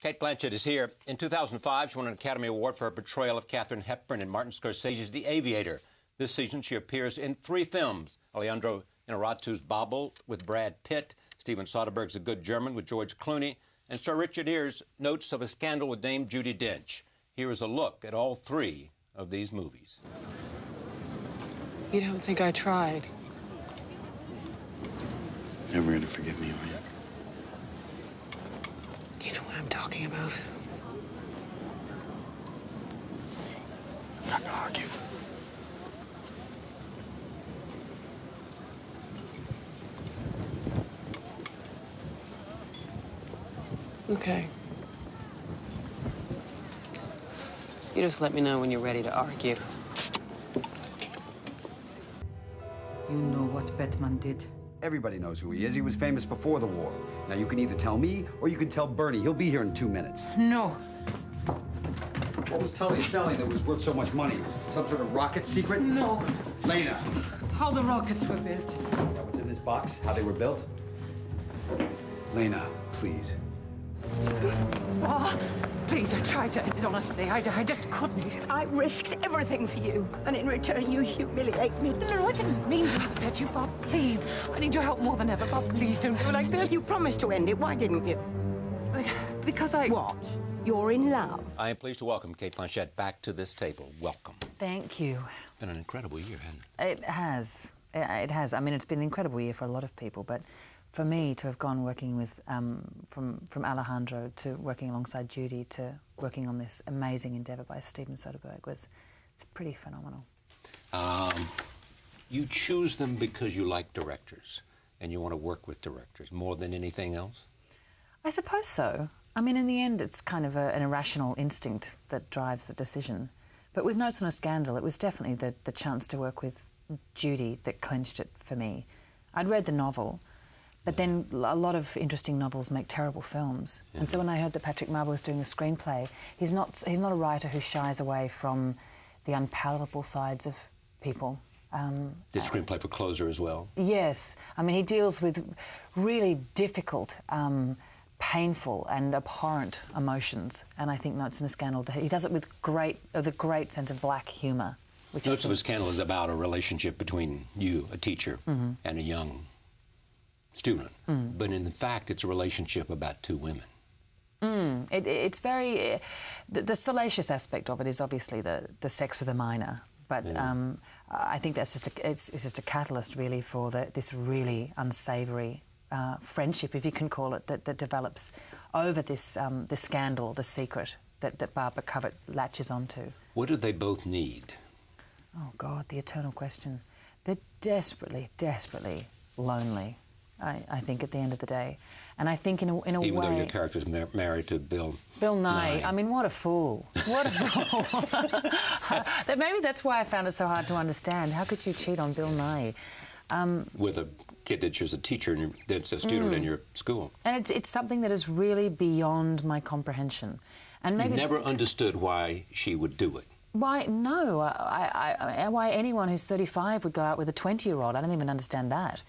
Cate Blanchett is here. In 2005, she won an Academy Award for her portrayal of Katharine Hepburn in Martin Scorsese's The Aviator. This season, she appears in 3 films. Alejandro Inarritu's Babel with Brad Pitt, Steven Soderbergh's A Good German with George Clooney, and Sir Richard Gere's Notes of a Scandal with Dame Judi Dench. Here is a look at all 3 of these movies. You don't think I tried? Never gonna forgive me, will you? You know what I'm talking about. I'm not gonna argue. Okay. You just let me know when you're ready to argue. You know what Batman did? Everybody knows who he is. He was famous before the war. Now, you can either tell me, or you can tell Bernie. He'll be here in 2 minutes. No. What was Tully selling that was worth so much money? Some sort of rocket secret? No. Lena! How the rockets were built. Is that what's in this box? How they were built? Lena, please. Please, I tried to end it, honestly. I just couldn't. I risked everything for you, and in return you humiliate me. No, I didn't mean to upset you, Bob. Please. I need your help more than ever, Bob. Please don't do it like this. You promised to end it. Why didn't you? Because I... What? You're in love? I am pleased to welcome Cate Blanchett back to this table. Welcome. Thank you. It's been an incredible year, hasn't it? It has. It has. I mean, it's been an incredible year for a lot of people, but for me to have gone working with, from Alejandro to working alongside Judi to working on this amazing endeavour by Steven Soderbergh it's pretty phenomenal. You choose them because you like directors and you want to work with directors more than anything else? I suppose so. I mean, in the end, it's kind of an irrational instinct that drives the decision. But with Notes on a Scandal, it was definitely the chance to work with Judi that clinched it for me. I'd read the novel, but then a lot of interesting novels make terrible films. Yeah. And so when I heard that Patrick Marber was doing the screenplay, he's not a writer who shies away from the unpalatable sides of people. Did screenplay for Closer as well? Yes. I mean, he deals with really difficult, painful and abhorrent emotions. And I think Notes on a Scandal, he does it with a great sense of black humour. Notes of a Scandal is about a relationship between you, a teacher, and a young student. But in fact, it's a relationship about 2 women. It's very... the salacious aspect of it is obviously the sex with a minor. But I think that's it's just a catalyst, really, for this really unsavoury friendship, if you can call it, that develops over this scandal, the secret that Barbara Covert latches onto. What do they both need? Oh, God, the eternal question. They're desperately, desperately lonely, I think, at the end of the day. And I think in a way... Even though your character's married to Bill Nye. I mean, what a fool. What a fool. Maybe that's why I found it so hard to understand. How could you cheat on Bill Nye? With a kid that's just a teacher, that's a student in your school. And it's something that is really beyond my comprehension. And maybe... You never understood why she would do it. Why, no. Why anyone who's 35 would go out with a 20-year-old, I don't even understand that.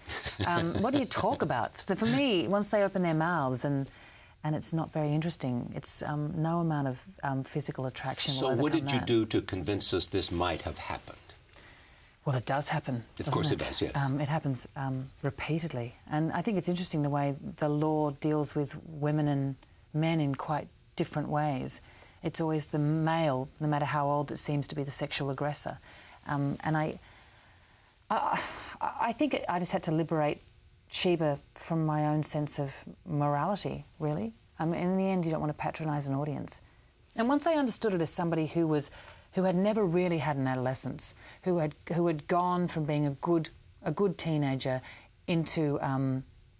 What do you talk about? So for me, once they open their mouths and it's not very interesting, it's no amount of physical attraction will overcome that. So what did you do to convince us this might have happened? Well, it does happen. Of course it does, yes. It happens repeatedly. And I think it's interesting the way the law deals with women and men in quite different ways. It's always the male, no matter how old, that seems to be the sexual aggressor. And I think I just had to liberate Sheba from my own sense of morality, really. I mean, in the end, you don't want to patronise an audience. And once I understood it as somebody who had never really had an adolescence, who had gone from being a good teenager into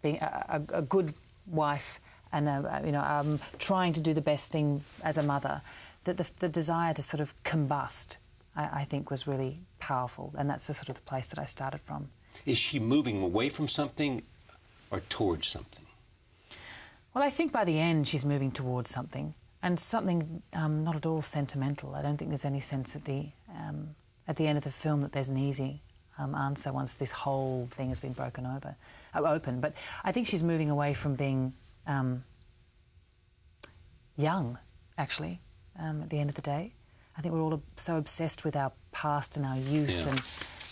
being a good wife and trying to do the best thing as a mother, that the desire to sort of combust, I think, was really powerful, and that's the sort of the place that I started from. Is she moving away from something or towards something? Well, I think by the end she's moving towards something, and something not at all sentimental. I don't think there's any sense at the end of the film that there's an easy answer once this whole thing has been open. But I think she's moving away from being young, actually, at the end of the day. I think we're all so obsessed with our past and our youth,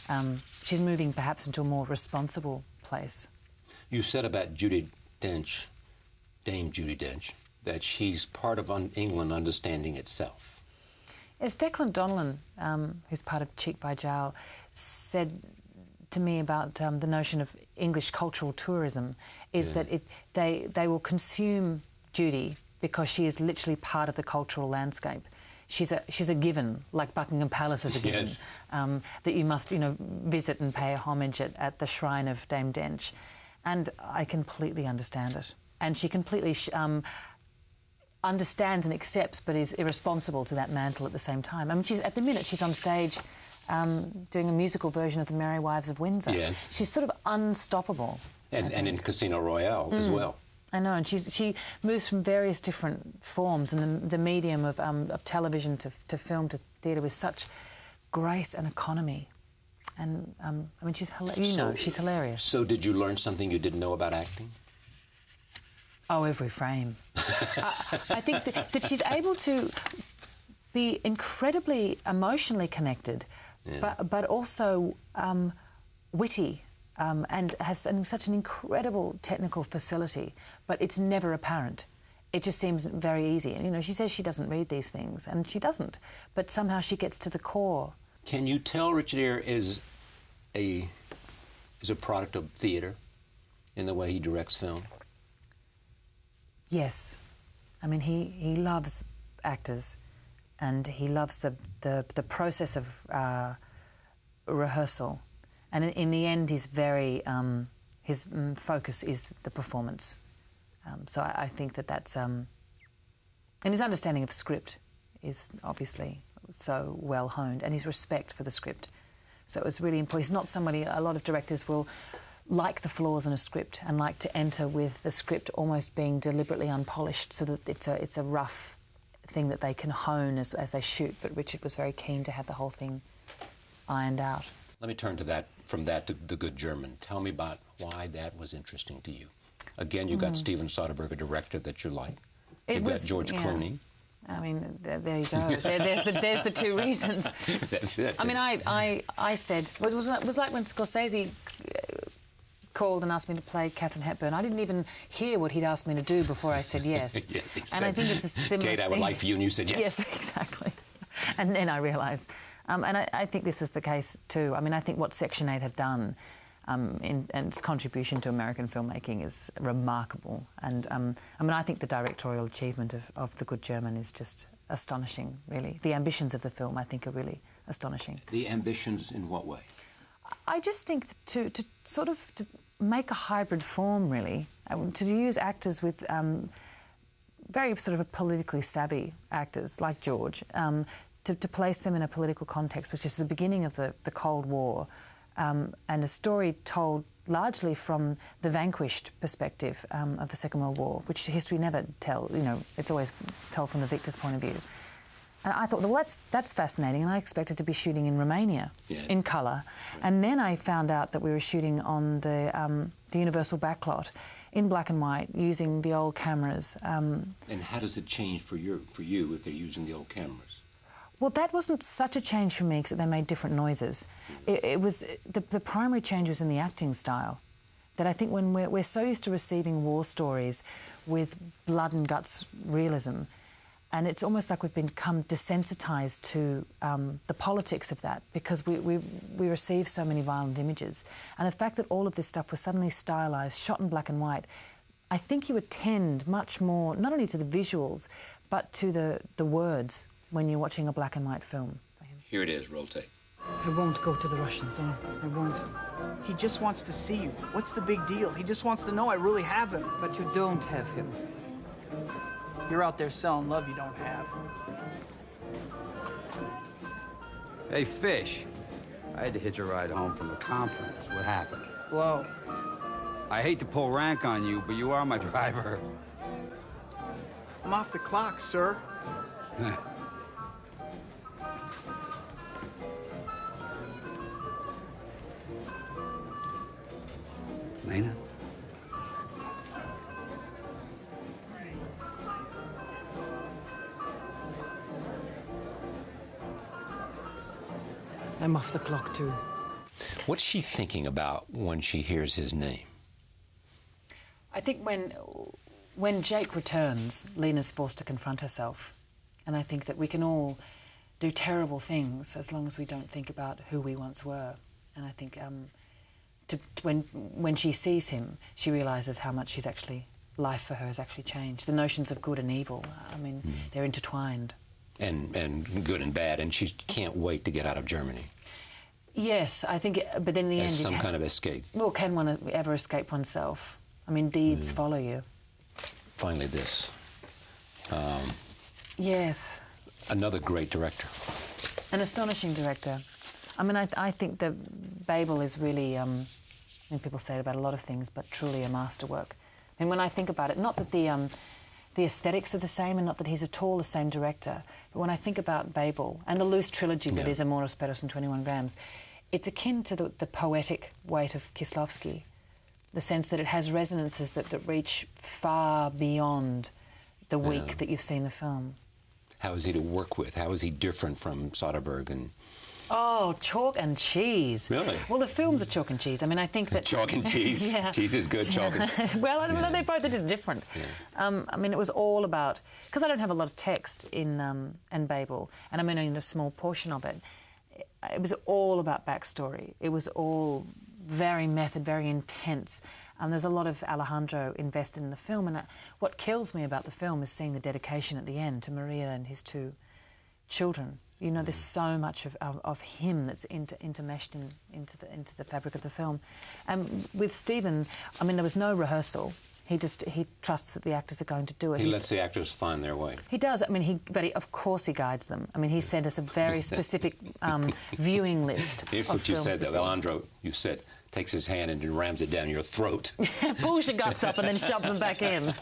and she's moving perhaps into a more responsible place. You said about Judi Dench, Dame Judi Dench, that she's part of England understanding itself. Yes, Declan Donnellan, who's part of Cheek by Jowl, said to me about the notion of English cultural tourism is that they will consume Judy because she is literally part of the cultural landscape. She's a given, like Buckingham Palace is a given, that you must, visit and pay homage at the shrine of Dame Dench. And I completely understand it. And she completely understands and accepts, but is irresponsible to that mantle at the same time. I mean, at the minute she's on stage doing a musical version of The Merry Wives of Windsor. Yes. She's sort of unstoppable. And in Casino Royale as well. I know, and she moves from various different forms, and the medium of television to film to theatre with such grace and economy. And, I mean, she's hilarious. So did you learn something you didn't know about acting? Oh, every frame. I think that she's able to be incredibly emotionally connected, but also witty. And has such an incredible technical facility, but it's never apparent. It just seems very easy. And, she says she doesn't read these things, and she doesn't, but somehow she gets to the core. Can you tell Richard Gere is a product of theatre in the way he directs film? Yes. I mean, he loves actors, and he loves the process of rehearsrsal. And in the end, he's very his focus is the performance. So I think that's and his understanding of script is obviously so well honed, and his respect for the script. So it was really important. He's not somebody. A lot of directors will like the flaws in a script and like to enter with the script almost being deliberately unpolished, so that it's a rough thing that they can hone as they shoot. But Richard was very keen to have the whole thing ironed out. Let me turn to from that to The Good German. Tell me about why that was interesting to you. Again, you got Steven Soderbergh, a director that you like. You've got George Clooney. I mean, there you go. There's the two reasons. That's it. I mean, I said, it was like when Scorsese called and asked me to play Katharine Hepburn. I didn't even hear what he'd asked me to do before I said yes. Yes, exactly. And I think it's a similar Kate, I would like for you, and you said yes. Yes, exactly. And then I realised. And I think this was the case too. I mean, I think what Section 8 have done and its contribution to American filmmaking is remarkable. And I mean, I think the directorial achievement of The Good German is just astonishing, really. The ambitions of the film, I think, are really astonishing. The ambitions in what way? I just think to make a hybrid form, really, to use actors with very sort of politically savvy actors like George, to place them in a political context, which is the beginning of the Cold War, and a story told largely from the vanquished perspective of the Second World War, which history never tells. It's always told from the victor's point of view. And I thought, well, that's fascinating, and I expected to be shooting in Romania, in colour. And then I found out that we were shooting on the Universal backlot in black and white, using the old cameras. And how does it change for you if they're using the old cameras? Well, that wasn't such a change for me, because they made different noises. It was the primary change was in the acting style. That I think when we're so used to receiving war stories with blood and guts realism, and it's almost like we've become desensitised to the politics of that, because we receive so many violent images. And the fact that all of this stuff was suddenly stylised, shot in black and white, I think you attend much more, not only to the visuals, but to the words when you're watching a black and white film. Here it is, roll tape. I won't go to the Russian zone. I won't. He just wants to see you. What's the big deal? He just wants to know I really have him. But you don't have him. You're out there selling love you don't have. Hey, Fish. I had to hitch a ride home from a conference. What happened? Whoa. I hate to pull rank on you, but you are my driver. I'm off the clock, sir. Lena? I'm off the clock too. What's she thinking about when she hears his name? I think when Jake returns, Lena's forced to confront herself. And I think that we can all do terrible things as long as we don't think about who we once were. And I think when she sees him, she realises how much life for her has actually changed. The notions of good and evil, I mean, they're intertwined. And good and bad, and she can't wait to get out of Germany. Yes, I think, but in the end... As some kind of escape. Well, can one ever escape oneself? I mean, deeds follow you. Finally, this. Yes. Another great director. An astonishing director. I mean, I think that Babel is really, I mean, people say it about a lot of things, but truly a masterwork. I mean, when I think about it, not that the aesthetics are the same and not that he's at all the same director, but when I think about Babel and the loose trilogy that is Amores Perros and 21 Grams, it's akin to the poetic weight of Kieślowski, the sense that it has resonances that reach far beyond the week that you've seen the film. How is he to work with? How is he different from Soderbergh and... Oh, chalk and cheese. Really? Well, the films are chalk and cheese. I mean, I think that... Chalk and cheese? Yeah. Cheese is good, chalk is... Well, I don't know, they both are just different. Yeah. I mean, it was all about... Because I don't have a lot of text in Babel, and I'm only in a small portion of it. It was all about backstory. It was all very method, very intense. There's a lot of Alejandro invested in the film, and what kills me about the film is seeing the dedication at the end to Maria and his two children. You know, there's so much of him that's intermeshed into the fabric of the film. With Stephen, I mean, there was no rehearsal. He trusts that the actors are going to do it. He lets the actors find their way. He does. I mean, of course he guides them. I mean, he sent us a very specific viewing list. Here's of what you films said, though. Alejandro, you said, takes his hand and rams it down your throat. Pulls your guts up and then shoves them back in.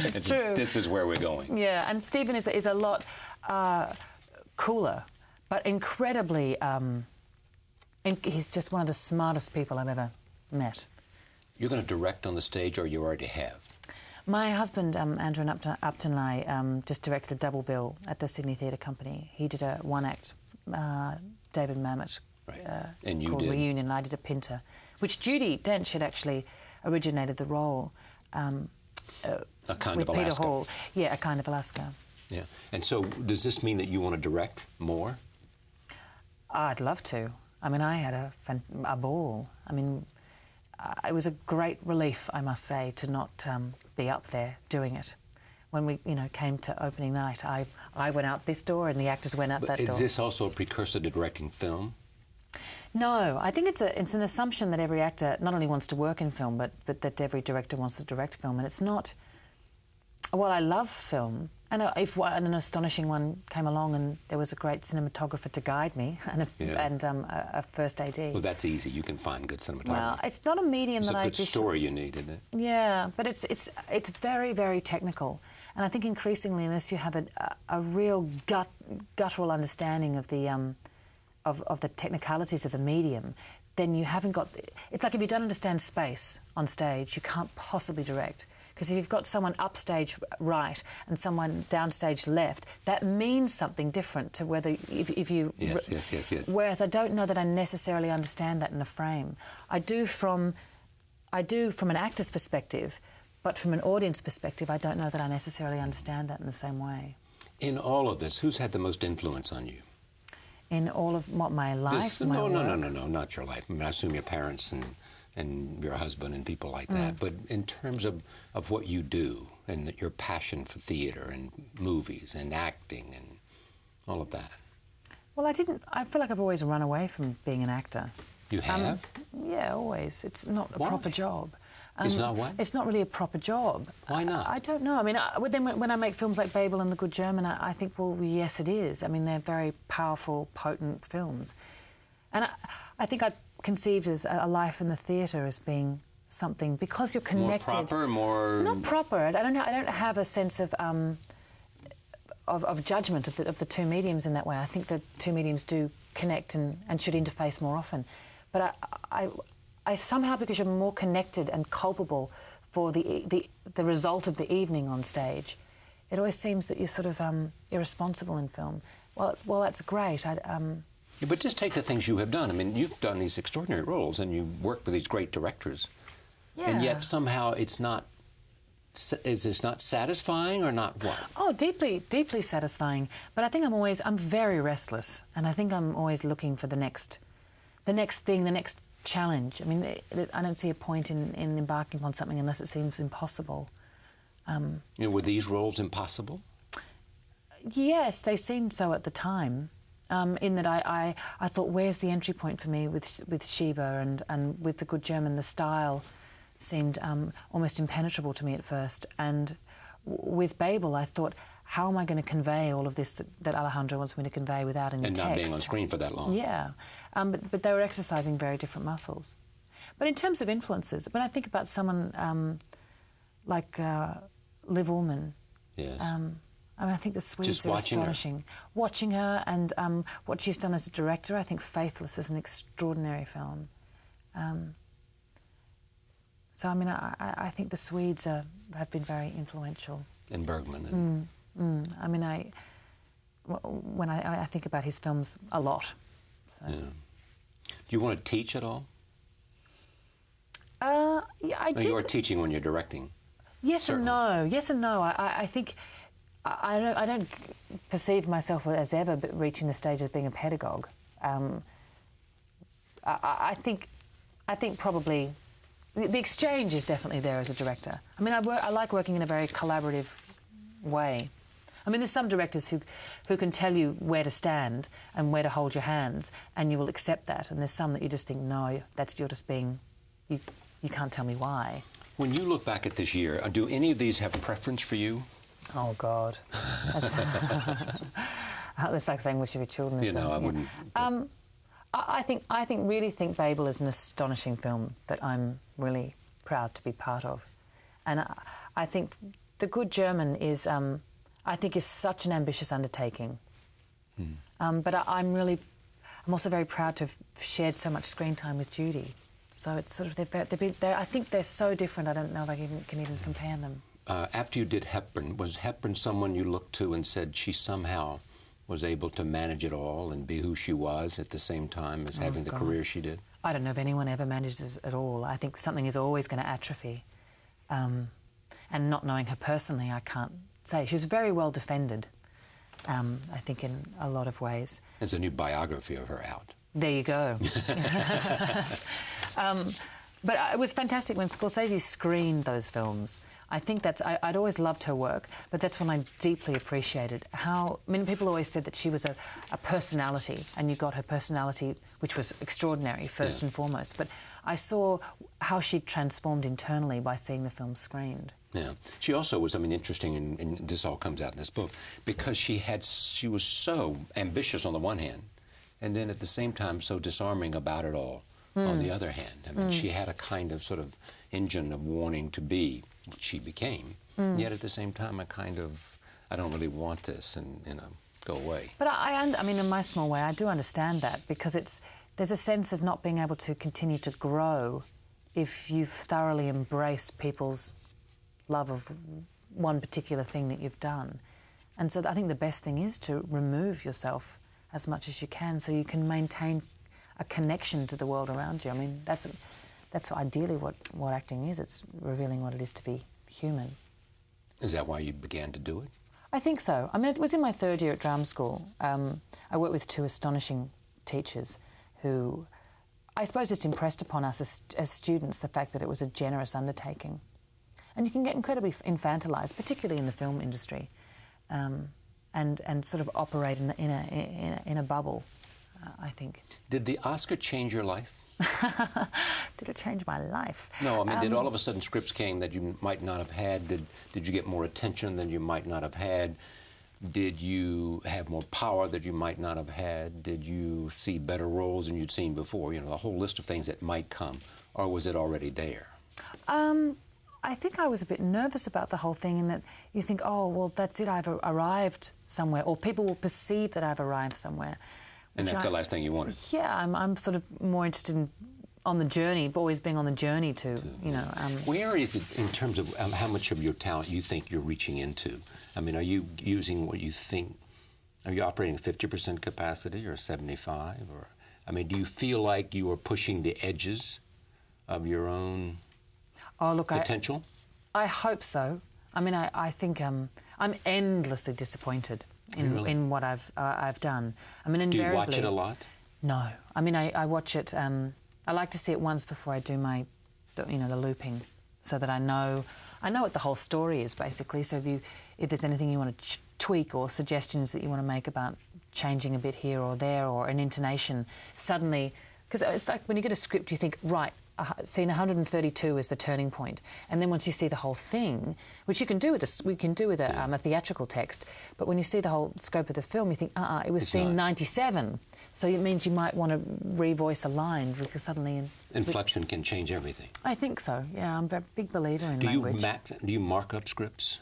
It's true. This is where we're going. Yeah, and Stephen is a lot cooler, but incredibly... he's just one of the smartest people I've ever met. You're going to direct on the stage, or you already have? My husband, Andrew Upton, and I just directed a double bill at the Sydney Theatre Company. He did a one-act David Mamet and you called did. Reunion, and I did a Pinter, which Judi Dench had actually originated the role A Kind with of Peter Alaska. Hall. Yeah, A Kind of Alaska. Yeah. And so does this mean that you want to direct more? I'd love to. I mean, I had a ball. I mean... it was a great relief, I must say, to not be up there doing it. When we, came to opening night, I went out this door and the actors went out that door. Is this also a precursor to directing film? No, I think it's an assumption that every actor not only wants to work in film, but that every director wants to direct film, and it's not. Well, I love film, and if an astonishing one came along and there was a great cinematographer to guide me and a first AD. Well, that's easy. You can find good cinematography. Well, it's not a medium it's that I... It's a good story you need, isn't it? Yeah, but it's very, very technical. And I think increasingly, unless you have a real guttural understanding of the technicalities of the medium, then you haven't got... It's like if you don't understand space on stage, you can't possibly direct. Because if you've got someone upstage right and someone downstage left, that means something different to whether if you... Yes. Whereas I don't know that I necessarily understand that in a frame. I do from an actor's perspective, but from an audience perspective, I don't know that I necessarily understand that in the same way. In all of this, who's had the most influence on you? In all of what, my life? No, not your life. I mean, I assume your parents and your husband and people like that. But in terms of what you do and your passion for theatre and movies and acting and all of that. Well, I feel like I've always run away from being an actor. You have? Yeah, always. It's not a proper job. It's not what? It's not really a proper job. Why not? I don't know. I mean, when I make films like Babel and The Good German, I think, well, yes, it is. I mean, they're very powerful, potent films. And I think I conceived as a life in the theatre as being something, because you're connected... More proper, more... Not proper. I don't have a sense of judgment of the two mediums in that way. I think the two mediums do connect and should interface more often. But I somehow, because you're more connected and culpable for the result of the evening on stage, it always seems that you're sort of irresponsible in film. Well, that's great. Yeah, but just take the things you have done. I mean, you've done these extraordinary roles, and you've worked with these great directors. Yeah. And yet somehow it's not... Is this not satisfying or not what? Oh, deeply, deeply satisfying. But I think I'm very restless, and I think I'm always looking for the next thing, the next challenge. I mean, I don't see a point in embarking upon something unless it seems impossible. Were these roles impossible? Yes, they seemed so at the time. In that I thought, where's the entry point for me with Sheba and with The Good German? The style seemed almost impenetrable to me at first. And with Babel, I thought, how am I going to convey all of this that Alejandro wants me to convey without any text? And not being on screen for that long. Yeah. But they were exercising very different muscles. But in terms of influences, when I think about someone like Liv Ullmann, yes. I mean, I think the Swedes are astonishing. Watching her and what she's done as a director, I think Faithless is an extraordinary film. So, I mean, I think the Swedes have been very influential. And Bergman. And... I mean, when I think about his films a lot. So. Yeah. Do you want to teach at all? Yeah, I did. You're teaching when you're directing. Yes Certainly. and no. Yes and no. I think... I don't perceive myself as ever reaching the stage of being a pedagogue. I think probably the exchange is definitely there as a director. I mean, I like working in a very collaborative way. I mean, there's some directors who can tell you where to stand and where to hold your hands, and you will accept that. And there's some that you just think, no, you're just being, you can't tell me why. When you look back at this year, do any of these have preference for you? Oh, God. That's like saying which of your children is I wouldn't... I really think Babel is an astonishing film that I'm really proud to be part of. And I think The Good German is such an ambitious undertaking. But I'm also very proud to have shared so much screen time with Judy. So it's sort of, I think they're so different, I don't know if I can even compare them. After you did Hepburn, was Hepburn someone you looked to and said she somehow was able to manage it all and be who she was at the same time as having the career she did? I don't know if anyone ever manages it all. I think something is always going to atrophy. And not knowing her personally, I can't say. She was very well defended, I think, in a lot of ways. There's a new biography of her out. There you go. But it was fantastic when Scorsese screened those films. I think I'd always loved her work, but that's when I deeply appreciated how... I mean, people always said that she was a personality, and you got her personality, which was extraordinary, first and foremost. But I saw how she'd transformed internally by seeing the film screened. Yeah. She also was, interesting, and this all comes out in this book, because she was so ambitious on the one hand, and then at the same time so disarming about it all on the other hand. I mean, she had a kind of sort of engine of wanting to be what she became, yet at the same time a kind of, I don't really want this, and, go away. But I mean, in my small way, I do understand that, because there's a sense of not being able to continue to grow if you've thoroughly embraced people's love of one particular thing that you've done. And so I think the best thing is to remove yourself as much as you can so you can maintain a connection to the world around you. I mean, that's ideally what acting is. It's revealing what it is to be human. Is that why you began to do it? I think so. I mean, it was in my third year at drama school. I worked with two astonishing teachers who, I suppose, just impressed upon us as students the fact that it was a generous undertaking. And you can get incredibly infantilised, particularly in the film industry, and sort of operate in a bubble, I think. Did the Oscar change your life? Did it change my life? No, I mean, did all of a sudden scripts came that you might not have had? Did you get more attention than you might not have had? Did you have more power that you might not have had? Did you see better roles than you'd seen before? The whole list of things that might come. Or was it already there? I think I was a bit nervous about the whole thing, in that you think, oh, well, that's it, I've arrived somewhere, or people will perceive that I've arrived somewhere. And that's the last thing you wanted? Yeah, I'm sort of more interested on the journey, always being on the journey to, Where is it in terms of how much of your talent you think you're reaching into? I mean, are you using what you think Are you operating 50% capacity or 75? Or, I mean, do you feel like you are pushing the edges of your own potential? I hope so. I mean, I think I'm endlessly disappointed in what I've done. I mean, invariably. Do you watch it a lot? No. I mean, I watch it. I like to see it once before I do the looping, so that I know what the whole story is, basically. So if there's anything you want to tweak or suggestions that you want to make about changing a bit here or there or an intonation, suddenly, because it's like when you get a script, you think, right, scene 132 is the turning point, and then once you see the whole thing, which you can do with a theatrical text, but when you see the whole scope of the film, you think, it was scene 97, so it means you might want to revoice a line because suddenly inflection can change everything. I think so. Yeah, I'm a big believer in language. Do you mark up scripts?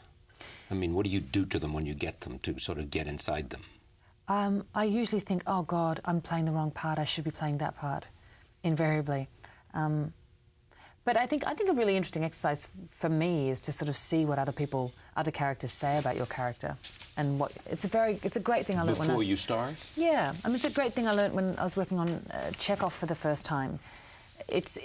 I mean, what do you do to them when you get them to sort of get inside them? I usually think, oh God, I'm playing the wrong part. I should be playing that part, invariably. But I think a really interesting exercise for me is to sort of see what other characters say about your character, and it's a great thing I learned before you start. Yeah, I mean, it's a great thing I learned when I was working on Chekhov for the first time. It's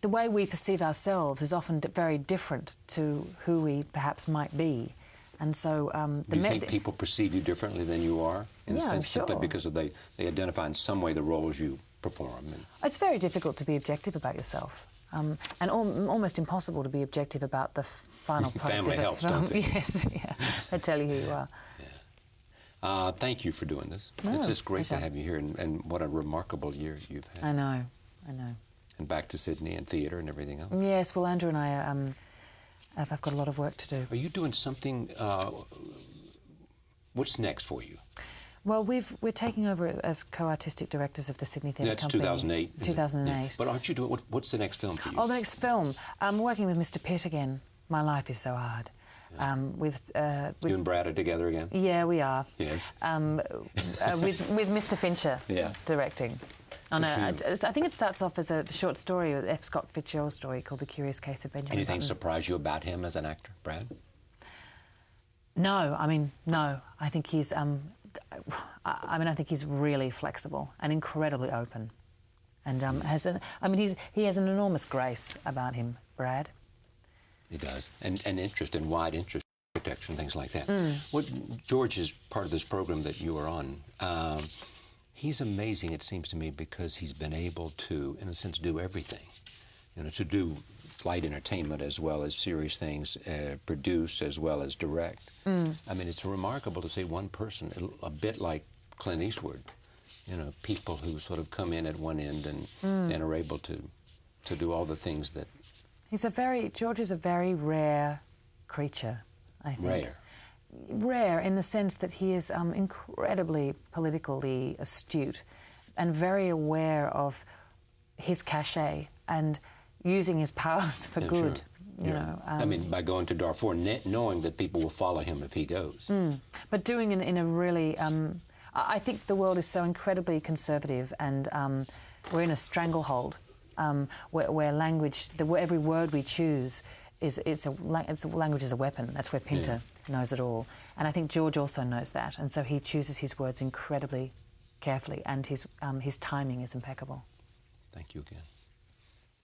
the way we perceive ourselves is often very different to who we perhaps might be, and so do you think people perceive you differently than you are, in a sense, simply because they identify in some way the roles you perform? It's very difficult to be objective about yourself, and almost impossible to be objective about the final product Family of a helps, film. don't they? Yes, yeah. They tell you who you are. Yeah. Thank you for doing this. It's just great to have you here, and what a remarkable year you've had. I know. And back to Sydney and theatre and everything else. Yes, well, Andrew and I I've got a lot of work to do. Are you doing something? What's next for you? Well, we're taking over as co-artistic directors of the Sydney Theatre Company. That's 2008. 2008. Yeah. But aren't you doing? What's the next film for you? Oh, the next film. I'm working with Mr. Pitt again. My life is so hard. Yeah. You and Brad are together again? Yeah, we are. Yes. With Mr. Fincher directing. I think it starts off as a short story, an F. Scott Fitzgerald story called The Curious Case of Benjamin Anything Button. surprise you about him as an actor, Brad? No. I think he's. I think he's really flexible and incredibly open, and he has an enormous grace about him, Brad. He does, and interest and wide interest in architecture and things like that. What George is part of this program that you are on. He's amazing, it seems to me, because he's been able to, in a sense, do everything. To do light entertainment as well as serious things, produce as well as direct. I mean, it's remarkable to see one person, a bit like Clint Eastwood, people who sort of come in at one end and are able to do all the things that... George is a very rare creature, I think. Rare. Rare in the sense that he is incredibly politically astute and very aware of his cachet and using his powers for good. Sure. I mean, by going to Darfur, knowing that people will follow him if he goes. But doing it in a really... I think the world is so incredibly conservative, and we're in a stranglehold where language, every word we choose, language is a weapon. That's where Pinter knows it all. And I think George also knows that, and so he chooses his words incredibly carefully, and his timing is impeccable. Thank you again.